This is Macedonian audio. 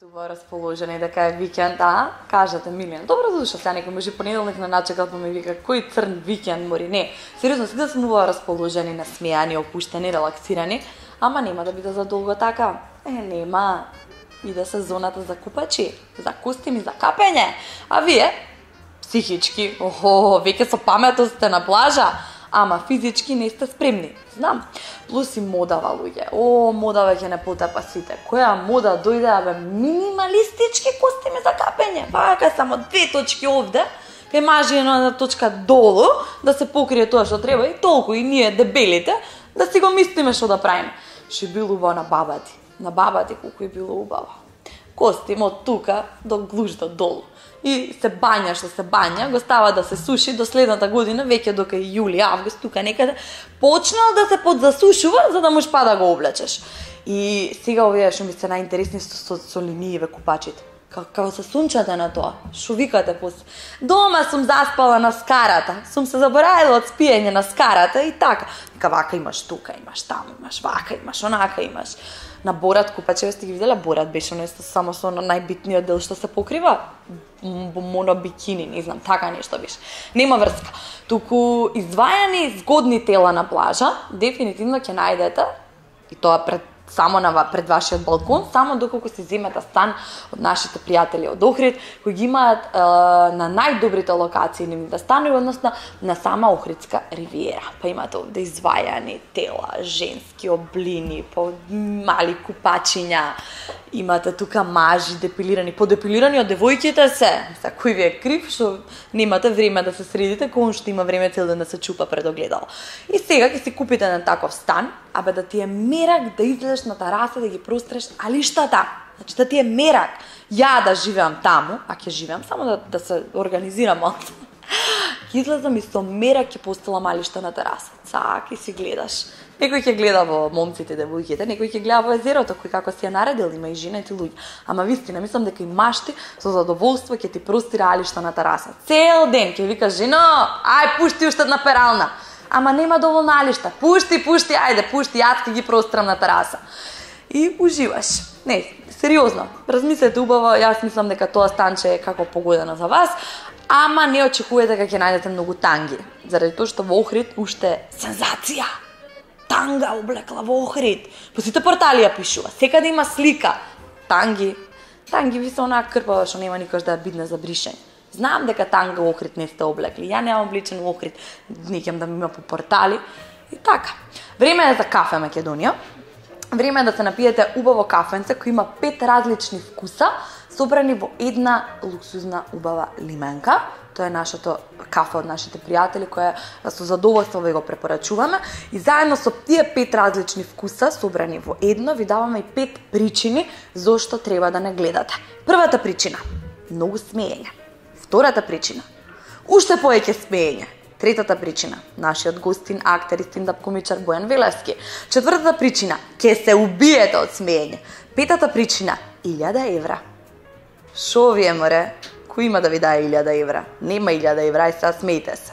Това расположени дека е викенд, кажете Милијан. Добро дошла, сега некој може понеделник на начекал па ми вика кој црн викенд мори. Не, сериозно сега сме ова расположени, насмејани, опуштени, релаксирани, ама нема да биде за долго така. Нема. Иде сезоната за купачи, за костими, за капење. А вие психички, веќе со паметот сте на плажа, ама физички не сте спремни. Знам. Плюс и модава, луѓе. Модава ќе не потапа сите. Која мода дојде, минималистички костими за капење. Вака само 2 точки овде, кај мажи една точка долу, да се покрие тоа што треба и толку и ние дебелите, да си го мислиме што да правиме. Ше било убаво на бабати. На бабати колку е било убаво. Костим од тука до глужда долу. И се бања што се бања, го става да се суши до следната година, веќе дока и јули, август, тука некаде, почнал да се подзасушува, за да можеш па да го облечеш. И сега овие што ми се најинтересни со линијеве купачите. Како се сунчате на тоа? Шо викате после? Дома сум заспала на скарата, сум се заборавила од спиење на скарата и така. Вика, вака имаш тука, имаш таму, имаш вака, имаш онака, имаш. На Борат купачеве сте ги видела? Борат беше нешто само со најбитниот дел што се покрива. Моно бикини, не знам, така нешто беше. Нема врска. Туку издвајани згодни тела на плажа, дефинитивно ќе најдете, и тоа пред вашиот балкон, само доколку се земете стан од нашите пријатели од Охрид, кои ги имаат на најдобрите локации нивните станови, односно на сама Охридска ривиера. Па имате овде извајани тела, женски облини, мали купачиња, имате тука мажи депилирани, подепилирани од девојките се. Кој ви е крив што немате време да се средите, кој што има време цел ден да се чупа пред огледало. И сега ќе си купите на таков стан, да ти е мерак да излезеш на тераса да ги простреш алиштата. Значи да ти е мерак. Ја да живеам таму, а ќе живеам само да се организирам малку. Ќе излезам и со мерак ќе постелам алишта на тераса. Цак и си гледаш. Некој ќе гледа во момците, девојките, некој ќе гледа во езерото, кој како си ја наредил, има и жена и луѓе. Ама вистина, мислам дека и машти со задоволство ќе ти простира алишта на тераса. Цел ден ќе викаш жено, ај пушти уште една перална. Ама нема доволно алишта. Пушти, ајде, пушти, јас ќе ги прострам на тераса. И уживаш. Не, сериозно. Размислете убаво, јас мислам дека тоа станче е како погодено за вас, ама не очекувате дека ќе најдете многу танги. Заради тоа што во Охрид уште сензација. Танга облекла во Охрид. По сите портали ја пишува. Секаде има слика. Танги ви се онаа крпава што нема никош да ја бидне за бришење. Знам дека танга во Охрид не сте облекли. Ја немам обличен во Охрид. Некам да ми има по портали. И така. Време е за кафе Македонија. Време е да се напиете убаво кафенце кој има 5 различни вкуса, собрани во една луксузна убава лименка. Тоа е нашето кафе од нашите пријатели која со задоволство ви го препорачуваме и заедно со тие 5 различни вкуса собрани во едно ви даваме и 5 причини зошто треба да не гледате. Првата причина многу смеење. Втората причина уште повеќе смеење. Третата причина нашиот гостин, актер и стендап комичар Бојан Велевски. Четвртата причина ќе се убиете од смеење. Петата причина 1000 евра. Шо ви е море? Кој има да ви даде 1000 евра? Нема 1000 евра, и сега смејте се.